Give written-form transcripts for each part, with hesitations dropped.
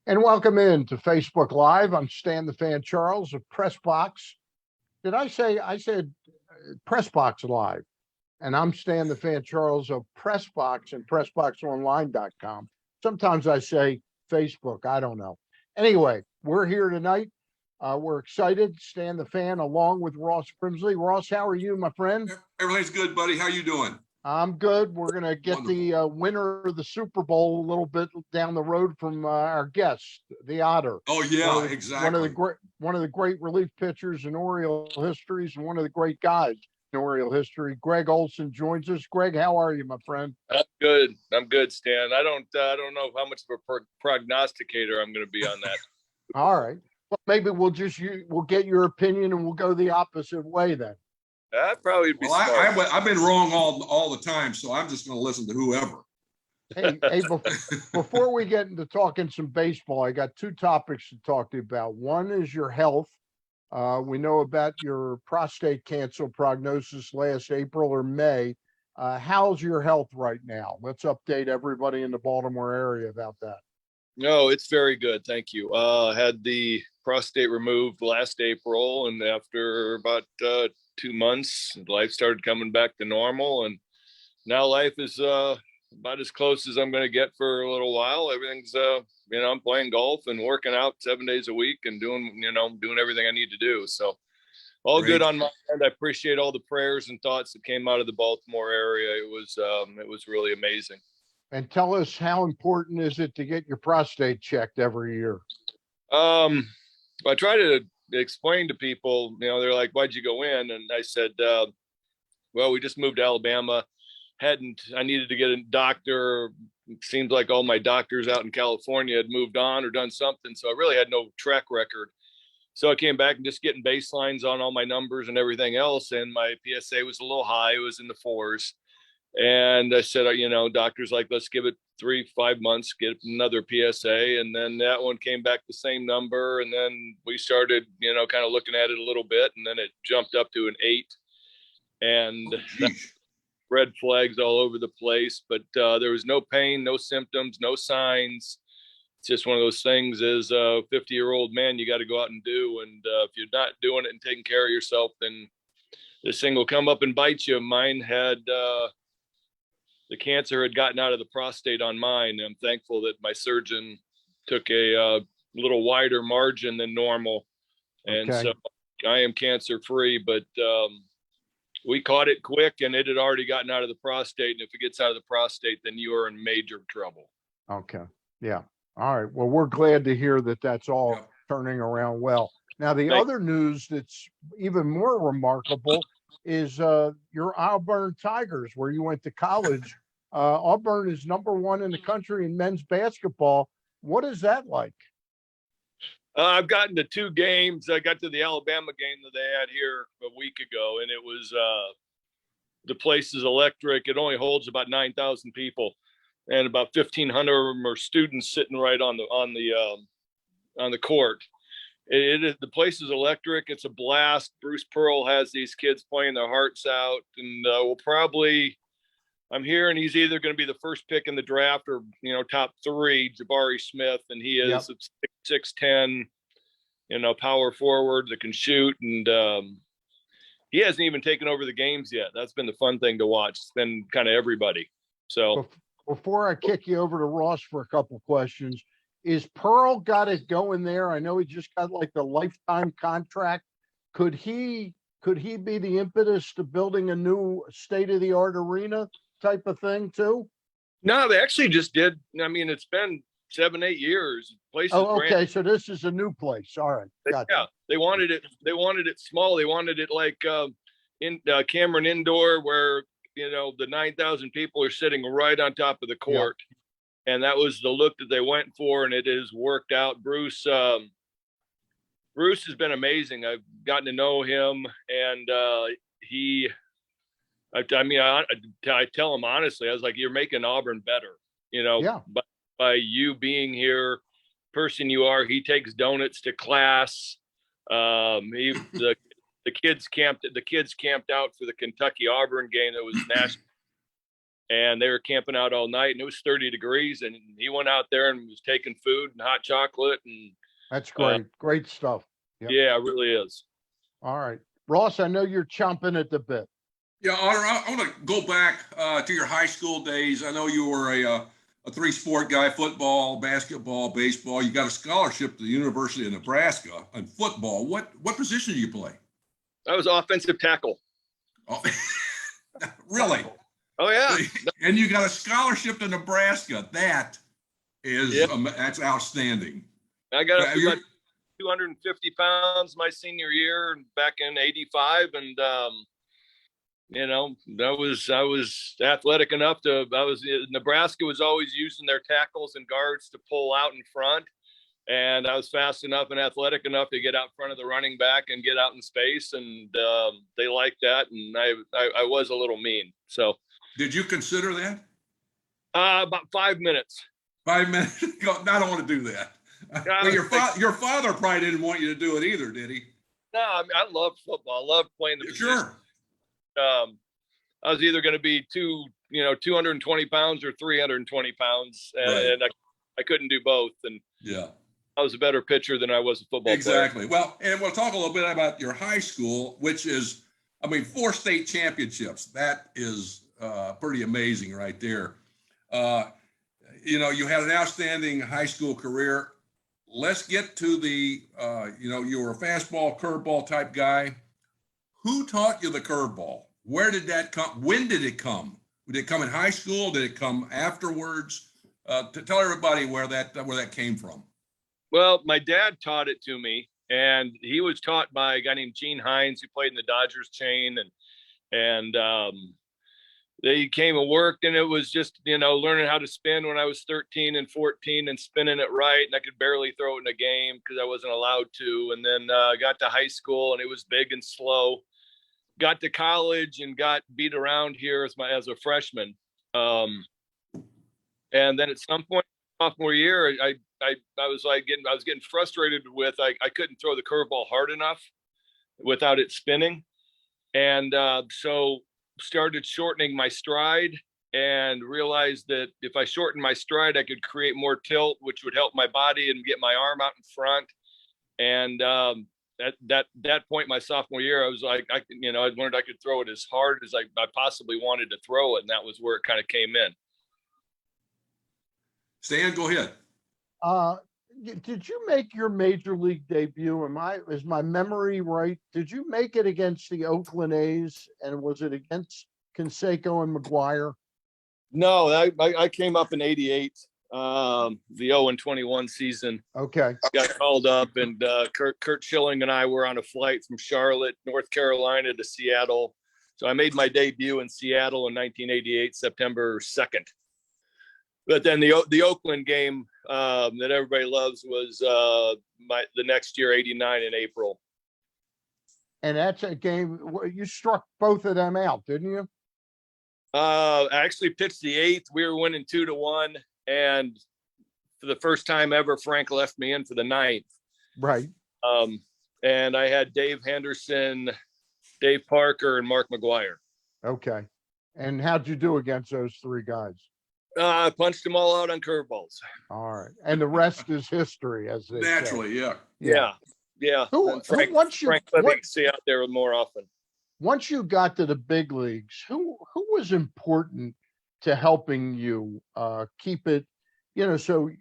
And welcome in to Facebook Live. I'm Stan the Fan Charles of Press Box. Did I said Press Box Live, and I'm Stan the Fan Charles of Press Box and PressBoxOnline.com. Sometimes I say Facebook. I don't know. Anyway, we're here tonight. We're excited. Stan the Fan, along with Ross Grimsley. Ross, how are you, my friend? Everything's good, buddy. How you doing? I'm good. We're going to get the winner of the Super Bowl a little bit down the road from our guest, the Otter. Oh yeah, exactly. One of the great relief pitchers in Oriole histories, and one of the great guys in Oriole history. Gregg Olson joins us. Greg, how are you, my friend? I'm good. I'm good, Stan. I don't know how much of a prognosticator I'm going to be on that. All right. Well, maybe we'll get your opinion and we'll go the opposite way then. That probably be smart. I've been wrong all the time, so I'm just going to listen to whoever. Hey, before we get into talking some baseball, I got two topics to talk to you about. One is your health. We know about your prostate cancer prognosis last April or May. How's your health right now? Let's update everybody in the Baltimore area about that. No, it's very good. Thank you. Had the prostate removed last April, and after about 2 months, life started coming back to normal, and now life is about as close as I'm going to get for a little while. Everything's I'm playing golf and working out 7 days a week and doing everything I need to do. So all Great. Good on my end. I appreciate all the prayers and thoughts that came out of the Baltimore area. It was really amazing. And tell us, how important is it to get your prostate checked every year? I try to explain to people, they're like, why'd you go in? And I said, well, we just moved to Alabama. I needed to get a doctor. It seems like all my doctors out in California had moved on or done something. So I really had no track record. So I came back and just getting baselines on all my numbers and everything else. And my PSA was a little high. It was in the 4s. And I said, doctor's like, let's give it 3-5 months, get another PSA. And then that one came back the same number. And then we started, kind of looking at it a little bit. And then it jumped up to an 8. And red flags all over the place. But there was no pain, no symptoms, no signs. It's just one of those things as a 50-year-old man, you got to go out and do. And if you're not doing it and taking care of yourself, then this thing will come up and bite you. Mine had... the cancer had gotten out of the prostate on mine. I'm thankful that my surgeon took a little wider margin than normal. And so I am cancer free, but we caught it quick and it had already gotten out of the prostate. And if it gets out of the prostate, then you are in major trouble. Okay. Yeah. All right. Well, we're glad to hear that that's all turning around well. Now, the other news that's even more remarkable is your Auburn Tigers, where you went to college. Auburn is #1 in the country in men's basketball. What is that like? I've gotten to 2 games. I got to the Alabama game that they had here a week ago, and it was the place is electric. It only holds about 9,000 people, and about 1,500 of them are students sitting right on the court. The place is electric. It's a blast. Bruce Pearl has these kids playing their hearts out, and I'm here, and he's either going to be the first pick in the draft or top 3, Jabari Smith, and he is 6'10", power forward that can shoot, and he hasn't even taken over the games yet. That's been the fun thing to watch. It's been kind of everybody. So before I kick you over to Ross for a couple questions. Is Pearl got it going there? I know he just got like the lifetime contract. Could he be the impetus to building a new state-of-the-art arena type of thing too? No, they actually just did. I mean, it's been 7-8 years. Okay, so this is a new place. All right, gotcha. Yeah, they wanted it small. They wanted it like in Cameron Indoor, where the 9,000 people are sitting right on top of the court. Yeah. And that was the look that they went for, and it has worked out. Bruce has been amazing. I've gotten to know him, and I tell him honestly, I was like, you're making Auburn better, by you being here, person you are. He takes donuts to class. The kids camped out for the Kentucky Auburn game that was national. and they were camping out all night, and it was 30 degrees, and he went out there and was taking food and hot chocolate, and That's great. Great stuff. Yep. yeah, it really is. All right. Ross, I know you're chomping at the bit. Yeah, Otter, I want to go back to your high school days. I know you were a three-sport guy: football, basketball, baseball. You got a scholarship to the University of Nebraska in football. What position do you play? I was offensive tackle. Oh, really? Oh yeah. And you got a scholarship to Nebraska. That is that's outstanding. I got up to about 250 pounds my senior year back in '85, and you know, I was athletic enough to. Nebraska was always using their tackles and guards to pull out in front, and I was fast enough and athletic enough to get out front of the running back and get out in space, and they liked that, and I was a little mean. So, did you consider that? About 5 minutes. 5 minutes? I don't want to do that. Well, your father probably didn't want you to do it either, did he? No, I mean, I love football. I love playing the position. Sure. I was either going to be 220 pounds or 320 pounds, and I couldn't do both. And yeah, I was a better pitcher than I was a football player. Exactly. Well, and we'll talk a little bit about your high school, which is, 4 state championships. That is pretty amazing right there. You had an outstanding high school career. Let's get to the, you were a fastball, curveball type guy. Who taught you the curveball? Where did that come? When did it come? Did it come in high school? Did it come afterwards? To tell everybody where that came from. Well, my dad taught it to me, and he was taught by a guy named Gene Hines, who played in the Dodgers chain, and they came and worked, and it was just, learning how to spin when I was 13 and 14 and spinning it right. And I could barely throw it in a game because I wasn't allowed to. And then got to high school, and it was big and slow. Got to college and got beat around here as a freshman. And then at some point, sophomore year, I was getting frustrated with, I couldn't throw the curveball hard enough without it spinning. And so started shortening my stride and realized that if I shortened my stride, I could create more tilt, which would help my body and get my arm out in front. And at that point, my sophomore year, I was like, I learned I could throw it as hard as I possibly wanted to throw it. And that was where it kind of came in. Stan, go ahead. Did you make your major league debut? Is my memory right? Did you make it against the Oakland A's, and was it against Canseco and McGuire? No, I came up in '88, the 0-21 season. Okay. Got called up, and Kurt Schilling and I were on a flight from Charlotte, North Carolina to Seattle. So I made my debut in Seattle in 1988, September 2nd. But then the Oakland game that everybody loves was the next year, '89 in April. And that's a game you struck both of them out, didn't you? I actually pitched the 8th. We were winning 2-1, and for the first time ever, Frank left me in for the 9th. Right. And I had Dave Henderson, Dave Parker, and Mark McGuire. Okay. And how'd you do against those 3 guys? I punched them all out on curveballs. All right. And the rest is history, as they Naturally, say. Yeah. Frank let me see out there more often. Once you got to the big leagues, who was important to helping you keep it, so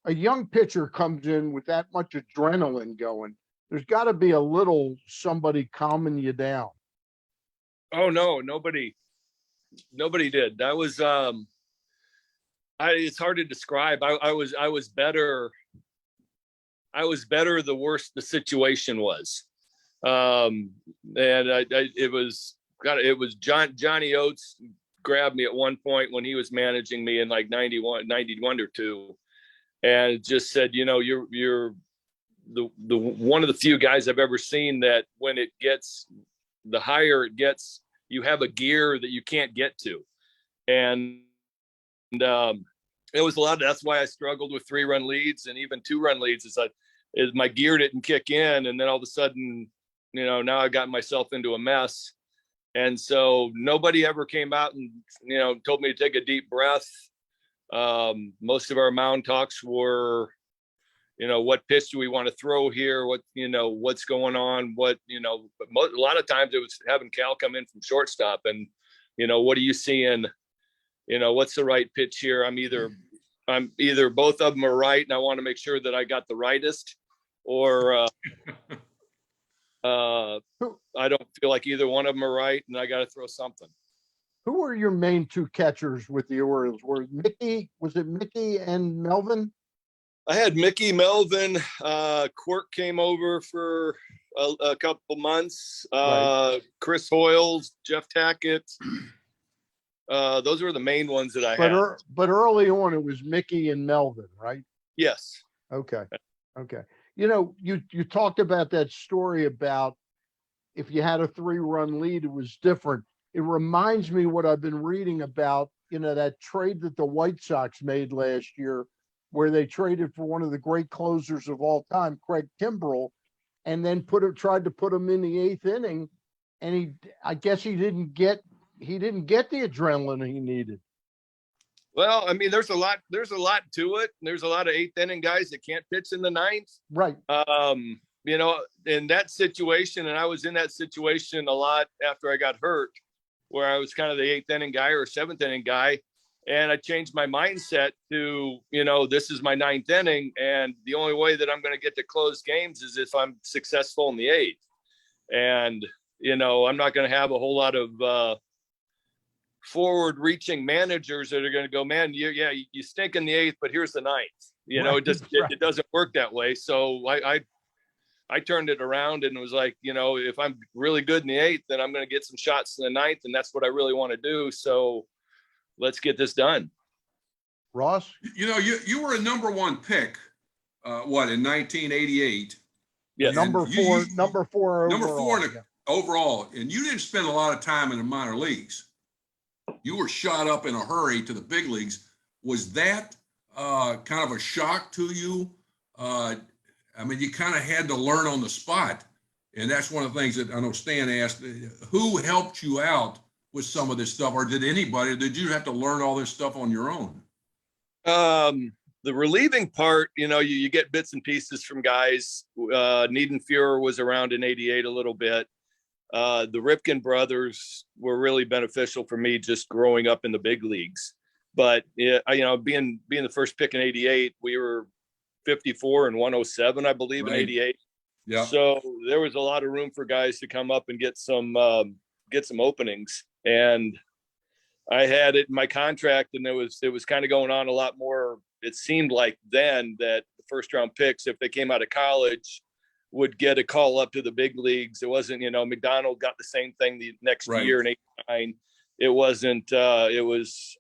a young pitcher comes in with that much adrenaline going. There's got to be a little somebody calming you down. Oh no, nobody did. That was it's hard to describe. I was better the worse the situation was. And it was Johnny Oates grabbed me at one point when he was managing me in like 91 or 2, and just said, you're the one of the few guys I've ever seen that when it gets, the higher it gets, you have a gear that you can't get to. And it was a lot. That's why I struggled with 3-run leads and even 2-run leads, is my gear didn't kick in. And then all of a sudden, now I got myself into a mess. And so nobody ever came out and, told me to take a deep breath. Most of our mound talks were, what pitch do we want to throw here? What, what's going on? What, a lot of times it was having Cal come in from shortstop and, what are you seeing? What's the right pitch here? I'm either both of them are right, and I want to make sure that I got the rightest, or I don't feel like either one of them are right, and I got to throw something. Who were your main two catchers with the Orioles? Was it Mickey and Melvin? I had Mickey, Melvin, Quirk came over for a couple months, Right. Chris Hoyles, Jeff Tackett. Those were the main ones that I had. But early on it was Mickey and Melvin, right? Yes. Okay. You talked about that story about if you had a 3-run lead, it was different. It reminds me what I've been reading about, that trade that the White Sox made last year, where they traded for one of the great closers of all time, Craig Kimbrell, and then tried to put him in the 8th inning. And I guess he didn't get the adrenaline he needed. Well, I mean, there's a lot to it. There's a lot of 8th inning guys that can't pitch in the 9th. Right. In that situation, and I was in that situation a lot after I got hurt, where I was kind of the 8th inning guy or 7th inning guy. And I changed my mindset to, this is my 9th inning. And the only way that I'm going to get to close games is if I'm successful in the 8th. And, I'm not going to have a whole lot of forward reaching managers that are going to go, man, you stink in the 8th, but here's the 9th. It doesn't work that way. So I turned it around and was like, if I'm really good in the 8th, then I'm going to get some shots in the 9th. And that's what I really want to do. So let's get this done. Ross? You were a number 1 pick, in 1988? Yes. Number four overall. And you didn't spend a lot of time in the minor leagues. You were shot up in a hurry to the big leagues. Was that kind of a shock to you? You kind of had to learn on the spot. And that's one of the things that I know Stan asked, who helped you out with some of this stuff? Or did you have to learn all this stuff on your own? The relieving part, you get bits and pieces from guys. Niedenfuhrer was around in 88 a little bit. The Ripken brothers were really beneficial for me just growing up in the big leagues. But, being the first pick in 88, we were 54 and 107, I believe, right. In 88. Yeah. So there was a lot of room for guys to come up and get some openings. And I had it in my contract, and it was kind of going on a lot more. It seemed like then that the first round picks, if they came out of college, would get a call up to the big leagues. It wasn't, McDonald got the same thing the next right. year in 89. It wasn't, it was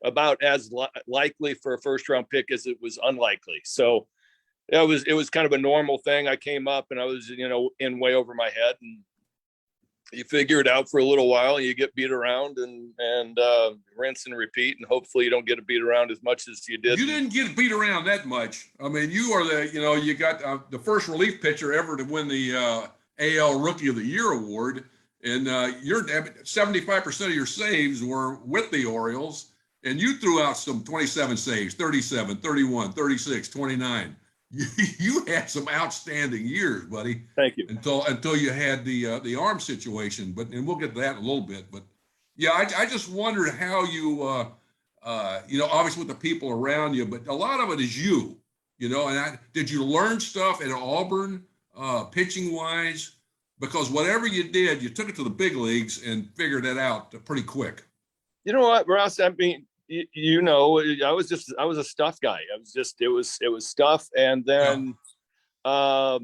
about as likely for a first round pick as it was unlikely. So it was kind of a normal thing. I came up and I was, in way over my head, and you figure it out for a little while, and you get beat around and rinse and repeat. And hopefully you don't get beat around as much as you did. You didn't get beat around that much. I mean, you are you got the first relief pitcher ever to win the AL Rookie of the Year award. And you're 75% of your saves were with the Orioles. And you threw out some 27 saves, 37, 31, 36, 29. You had some outstanding years, buddy. Thank you. Until you had the arm situation, and we'll get to that in a little bit. But yeah, I just wondered how you, obviously with the people around you, but a lot of it is you, And did you learn stuff at Auburn, pitching wise? Because whatever you did, you took it to the big leagues and figured it out pretty quick. You know what, Ross? I mean, I was a stuff guy. It was stuff. And then, got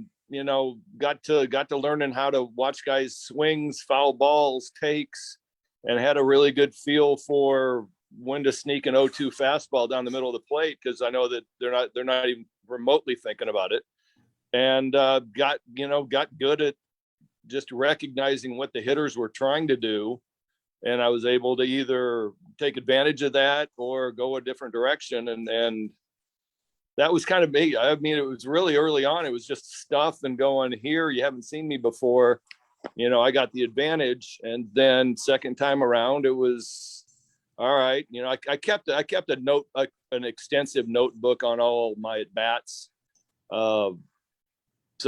to learning how to watch guys swings, foul balls, takes, and had a really good feel for when to sneak an 0-2 fastball down the middle of the plate. Cause I know that they're not even remotely thinking about it, and, got good at just recognizing what the hitters were trying to do. And I was able to either take advantage of that or go a different direction. And that was kind of me. I mean, it was really early on. It was just stuff and going, here, you haven't seen me before. I got the advantage. And then second time around, it was all right. I kept a note, an extensive notebook on all my at bats. So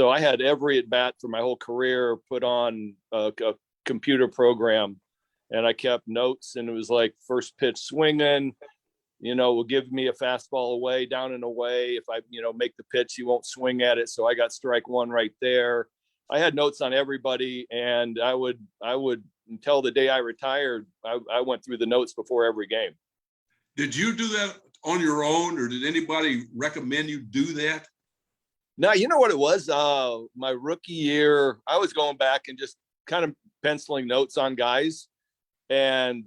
I had every at bat for my whole career put on a computer program, and I kept notes. And it was like first pitch swinging, will give me a fastball away, down and away. If I, make the pitch, he won't swing at it. So I got strike one right there. I had notes on everybody, and I would until the day I retired, I went through the notes before every game. Did you do that on your own, or did anybody recommend you do that? No, you know what it was? My rookie year, I was going back and just kind of penciling notes on guys, and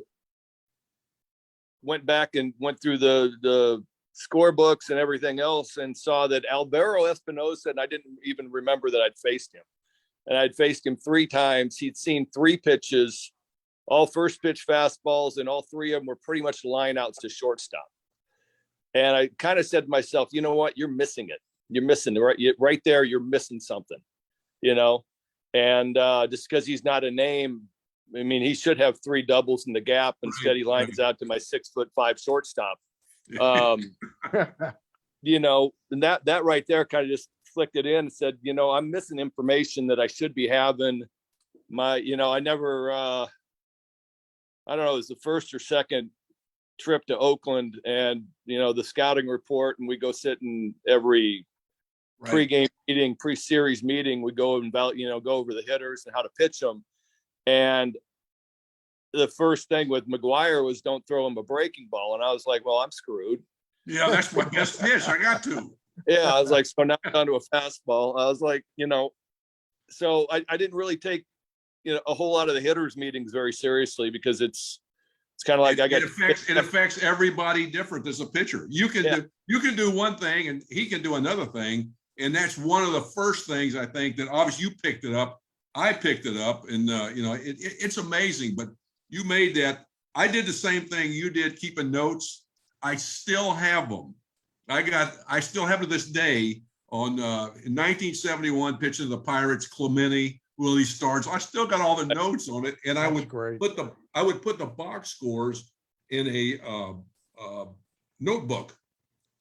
went back and went through the scorebooks and everything else, and saw that Alvaro Espinosa, and I didn't even remember that I'd faced him. And I'd faced him 3 times. He'd seen 3 pitches, all first pitch fastballs, and all 3 of them were pretty much line outs to shortstop. And I kind of said to myself, you know what? You're missing it. You're missing it right there. You're missing something, and just because he's not a name, I mean, he should have 3 doubles in the gap. Instead, he lines out to my 6'5" shortstop. And that right there kind of just flicked it in and said, I'm missing information that I should be having. I never, I don't know, it was the first or second trip to Oakland, and, the scouting report, and we go sit in every pregame meeting, pre-series meeting, we go and go over the hitters and how to pitch them. And the first thing with McGuire was don't throw him a breaking ball. And I was like, well, I'm screwed. Yeah, that's my best pitch. I got to. Yeah, I was like, so now I'm down to a fastball. I was like, so I didn't really take, a whole lot of the hitters meetings very seriously, because it's kind of like it affects everybody different as a pitcher. You can do one thing and he can do another thing. And that's one of the first things, I think, that obviously you picked it up. I picked it up, and it's amazing. But you made that. I did the same thing you did, keeping notes. I still have them. I still have to this day on in 1971 pitching to the Pirates, Clemente, Willie Starnes. I still got all the notes on it, and I would put the box scores in a notebook.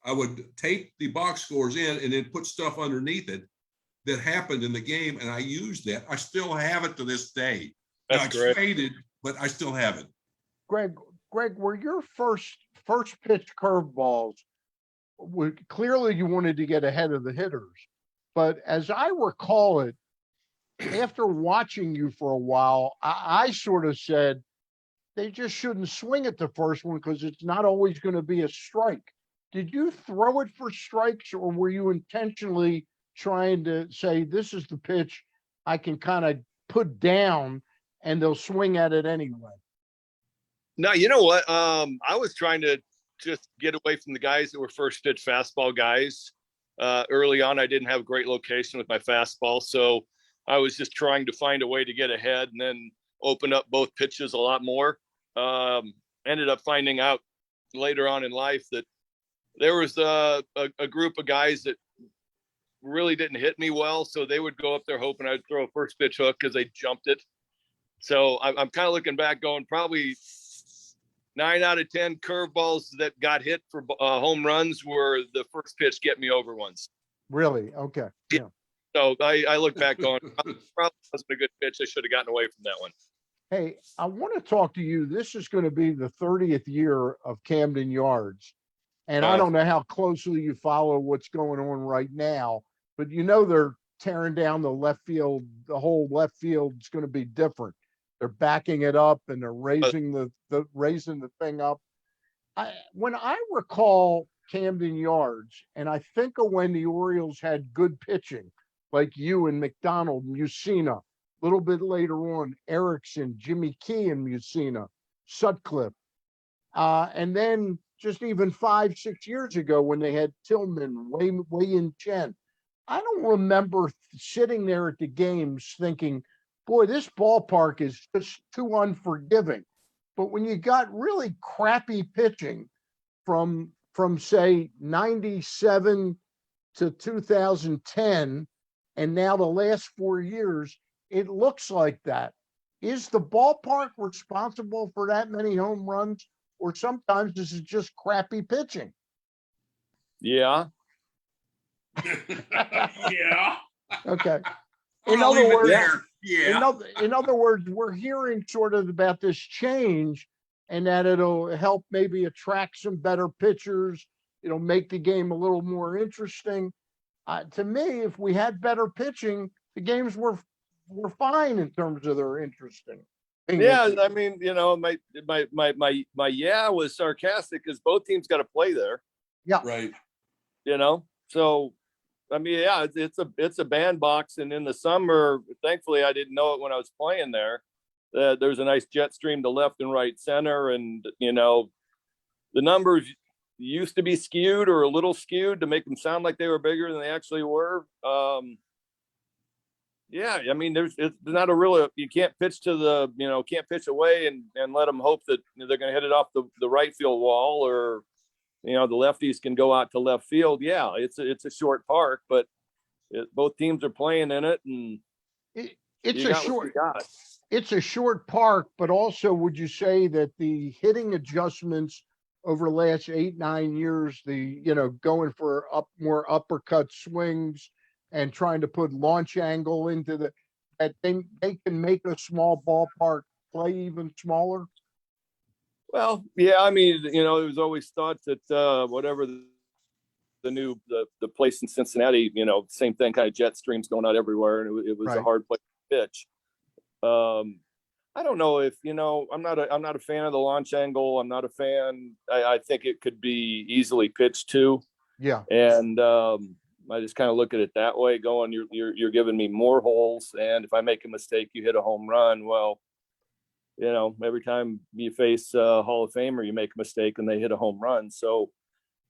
I would tape the box scores in and then put stuff underneath it that happened in the game, and I used that. I still have it to this day. That's great. It's faded, but I still have it. Greg, were your first pitch curveballs, clearly you wanted to get ahead of the hitters, but as I recall it, after watching you for a while, I sort of said they just shouldn't swing at the first one because it's not always going to be a strike. Did you throw it for strikes, or were you intentionally trying to say, this is the pitch I can kind of put down and they'll swing at it anyway? No, you know what? I was trying to just get away from the guys that were first pitch fastball guys. Early on, I didn't have great location with my fastball, so I was just trying to find a way to get ahead and then open up both pitches a lot more. Ended up finding out later on in life that there was a group of guys that really didn't hit me well, so they would go up there hoping I'd throw a first pitch hook because they jumped it. So I'm kind of looking back going, probably 9 out of 10 curveballs that got hit for home runs were the first pitch get me over ones. Really? Okay. Yeah. So I look back going, probably wasn't a good pitch. I should have gotten away from that one. Hey, I want to talk to you. This is going to be the 30th year of Camden Yards. And I don't know how closely you follow what's going on right now, but they're tearing down the left field. The whole left field is going to be different. They're backing it up and they're raising the thing up. When I recall Camden Yards, and I think of when the Orioles had good pitching, like you and McDonald, Mussina, a little bit later on, Erickson, Jimmy Key and Mussina, Sutcliffe. And then just even 5-6 years ago when they had Tillman, Wei-Yin Chen. I don't remember sitting there at the games thinking, boy, this ballpark is just too unforgiving. But when you got really crappy pitching from say 97 to 2010, and now the last 4 years, it looks like that. Is the ballpark responsible for that many home runs, or sometimes this is just crappy pitching? Yeah. Yeah. Okay. In other words- yeah. In other words, we're hearing sort of about this change and that it'll help maybe attract some better pitchers. It'll make the game a little more interesting. To me, if we had better pitching, the games were fine in terms of their interesting. Yeah, I mean, you know, my yeah was sarcastic because both teams got to play there. Yeah. Right. You know, so I mean, yeah, it's a bandbox, and in the summer, thankfully, I didn't know it when I was playing there. There's a nice jet stream to left and right center, and you know, the numbers used to be skewed or a little skewed to make them sound like they were bigger than they actually were. Yeah, I mean, it's not a real, you can't pitch to the, you know, can't pitch away and let them hope that they're going to hit it off the right field wall, or, you know, the lefties can go out to left field. Yeah, it's a short park, but both teams are playing in it, and it's a short park, but also would you say that the hitting adjustments over the last 8-9 years, going for more uppercut swings and trying to put launch angle into that they can make a small ballpark play even smaller? Well, yeah, I mean, you know, it was always thought that whatever the place in Cincinnati, you know, same thing, kind of jet streams going out everywhere, and it was Right. a hard place to pitch. I don't know if, you know, I'm not a fan of the launch angle. I'm not a fan. I think it could be easily pitched to. Yeah. And I just kind of look at it that way, going, you're giving me more holes, and if I make a mistake, you hit a home run. Well, you know, every time you face a Hall of Famer, you make a mistake and they hit a home run. So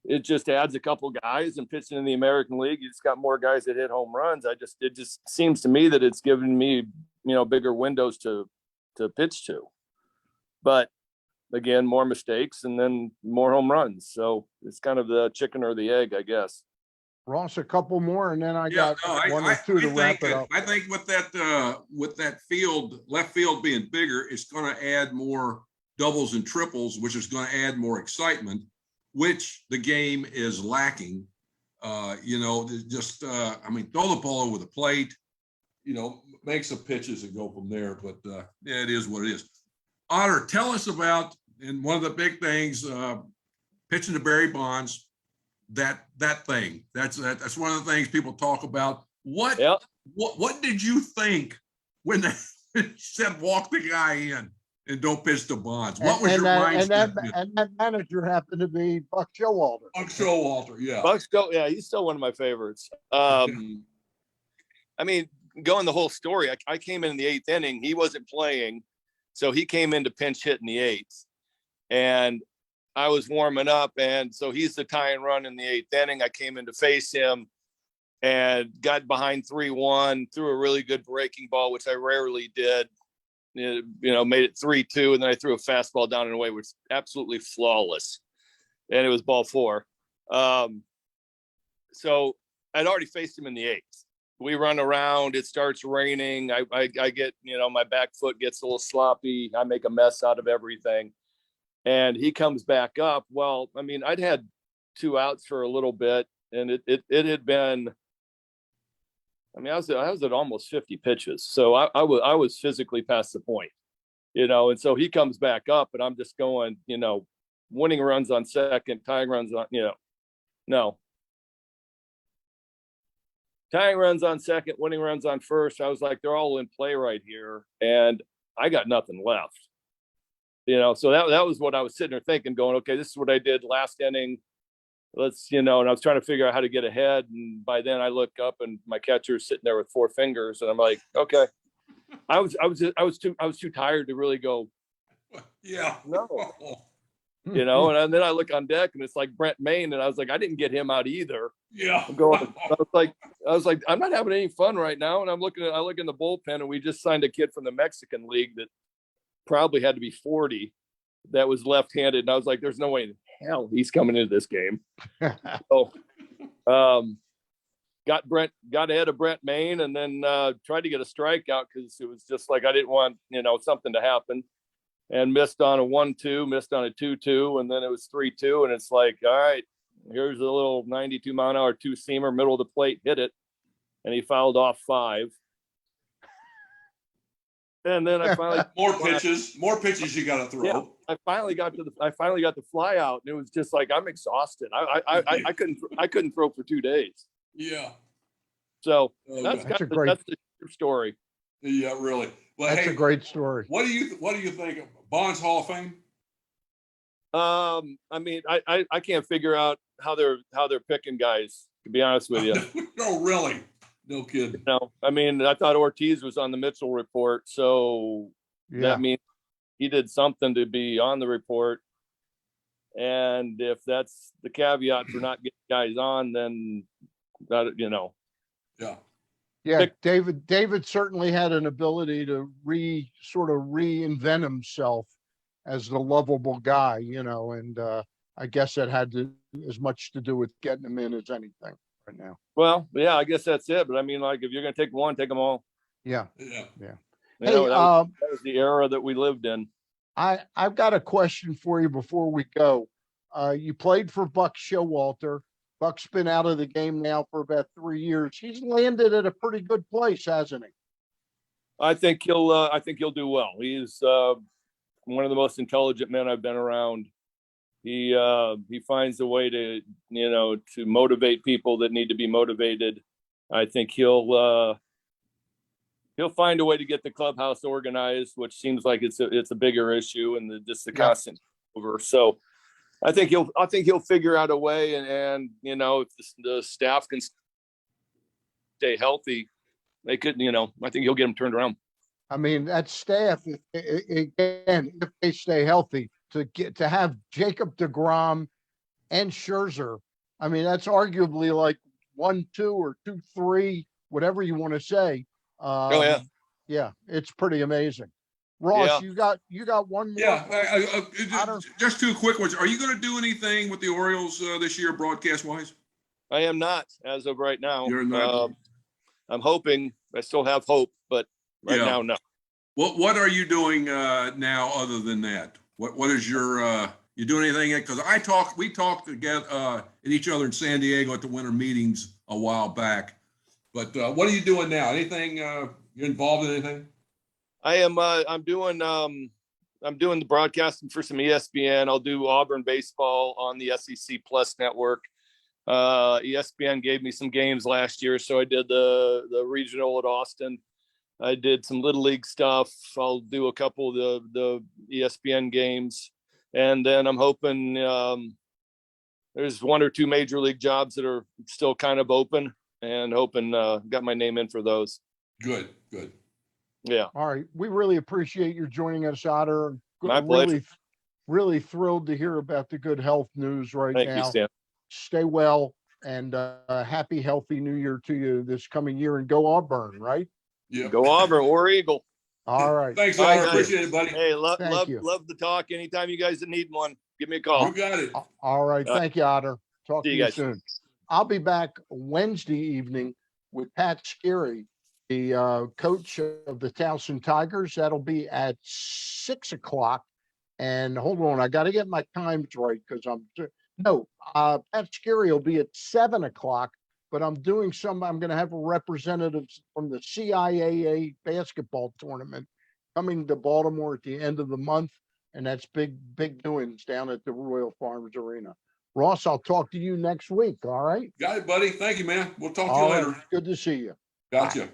it just adds a couple guys, and pitching in the American League, you just got more guys that hit home runs. It just seems to me that it's given me, you know, bigger windows to pitch to. But again, more mistakes and then more home runs. So it's kind of the chicken or the egg, I guess. Ross, a couple more, and then I got one or I two to wrap it up. I think with that field, left field being bigger, it's going to add more doubles and triples, which is going to add more excitement, which the game is lacking. You know, just I mean, throw the ball over the plate, you know, make some pitches and go from there. But yeah, it is what it is. Otter, tell us about, and one of the big things, pitching to Barry Bonds. That thing. That's one of the things people talk about. What did you think when they said walk the guy in and don't pitch to Bonds? What was your mindset? And that manager happened to be Buck Showalter. Buck Showalter, yeah. Yeah, he's still one of my favorites. I mean, going the whole story, I came in the 8th inning. He wasn't playing, so he came in to pinch hit in the 8th. And I was warming up, and so he's the tying run in the 8th inning. I came in to face him and got behind 3-1, threw a really good breaking ball, which I rarely did. You know, made it 3-2, and then I threw a fastball down and away, which was absolutely flawless. And it was ball 4. So I'd already faced him in the 8th. We run around, it starts raining. I get, you know, my back foot gets a little sloppy. I make a mess out of everything. And he comes back up. Well, I mean, I'd had 2 outs for a little bit, and it had been, I mean, I was at almost 50 pitches. So I was physically past the point, you know, and so he comes back up, and I'm just going, you know, winning runs on second, tying runs on, you know, no. Tying runs on second, winning runs on first. I was like, they're all in play right here, and I got nothing left. You know, so that was what I was sitting there thinking, going, okay, this is what I did last inning. Let's, you know, and I was trying to figure out how to get ahead. And by then I look up, and my catcher's sitting there with 4 fingers, and I'm like, okay. I was too tired to really go. Yeah. No. You know, and then I look on deck, and it's like Brent Maine, and I was like, I didn't get him out either. Yeah. I'm going. I was like, I'm not having any fun right now. And I look in the bullpen, and we just signed a kid from the Mexican League that probably had to be 40, that was left-handed, and I was like, there's no way in hell he's coming into this game. So got ahead of Brent Maine, and then tried to get a strikeout because it was just like I didn't want something to happen, and missed on a 1-2, missed on a 2-2, and then it was 3-2, and it's like, all right, here's a little 92 mile an hour two-seamer, middle of the plate, hit it, and he fouled off 5. And then I finally more pitches you got to throw. Yeah, I finally got the fly out, and it was just like, I'm exhausted. I couldn't throw for 2 days. Yeah. So that's the story. Yeah, really. Well, that's a great story. What do you think of Bonds Hall of Fame? I mean, I can't figure out how they're picking guys, to be honest with you. No, really. No kidding. I mean, I thought Ortiz was on the Mitchell report, so that means he did something to be on the report. And if that's the caveat for not getting guys on, then that, Yeah, David certainly had an ability to sort of reinvent himself as the lovable guy, and I guess that had as much to do with getting him in as anything right now. Well, yeah, I guess that's it. But I mean, like, if you're going to take one, take them all. Yeah. Hey, that was the era that we lived in. I've got a question for you before we go. You played for Buck Showalter. Buck's been out of the game now for about 3 years. He's landed at a pretty good place, hasn't he? I think he'll do well. He's one of the most intelligent men I've been around. He finds a way to motivate people that need to be motivated. I think he'll find a way to get the clubhouse organized, which seems like it's a bigger issue, and the constant over. So I think he'll figure out a way, and if the staff can stay healthy, they could, I think he'll get them turned around. I mean, that staff, again, if they stay healthy, to have Jacob deGrom and Scherzer, I mean, that's arguably like 1-2 or 2-3, whatever you want to say. Yeah, it's pretty amazing. Ross, you got one more? Yeah, just 2 quick ones. Are you going to do anything with the Orioles this year, broadcast-wise? I am not, as of right now. You're not. I'm hoping. I still have hope, but right now, no. What are you doing now other than that? What is your you doing anything? Because we talked together at each other in San Diego at the winter meetings a while back. But what are you doing now? Anything you're involved in anything? I am. I'm doing the broadcasting for some ESPN. I'll do Auburn baseball on the SEC Plus network. ESPN gave me some games last year, so I did the regional at Austin. I did some little league stuff. I'll do a couple of the ESPN games, and then I'm hoping there's 1 or 2 major league jobs that are still kind of open, and hoping got my name in for those. Good. Yeah. All right. We really appreciate you joining us, Otter. My pleasure. Really thrilled to hear about the good health news right now. Thank you, Stan. Stay well, and happy, healthy New Year to you this coming year, and go Auburn, right? Yeah. Go Auburn, War Eagle. All right. Thanks, I appreciate it, buddy. Hey, love you. Love the talk. Anytime you guys need one, give me a call. You got it. All right. Thank you, Otter. Talk to See you you guys soon. I'll be back Wednesday evening with Pat Scarry, the coach of the Towson Tigers. That'll be at 6 o'clock. And hold on, I got to get my times right because Pat Scarry will be at 7 o'clock. But I'm going to have representatives from the CIAA basketball tournament coming to Baltimore at the end of the month. And that's big doings down at the Royal Farms Arena. Ross, I'll talk to you next week. All right. Got it, buddy. Thank you, man. We'll talk to you later. Good to see you. Gotcha. Bye.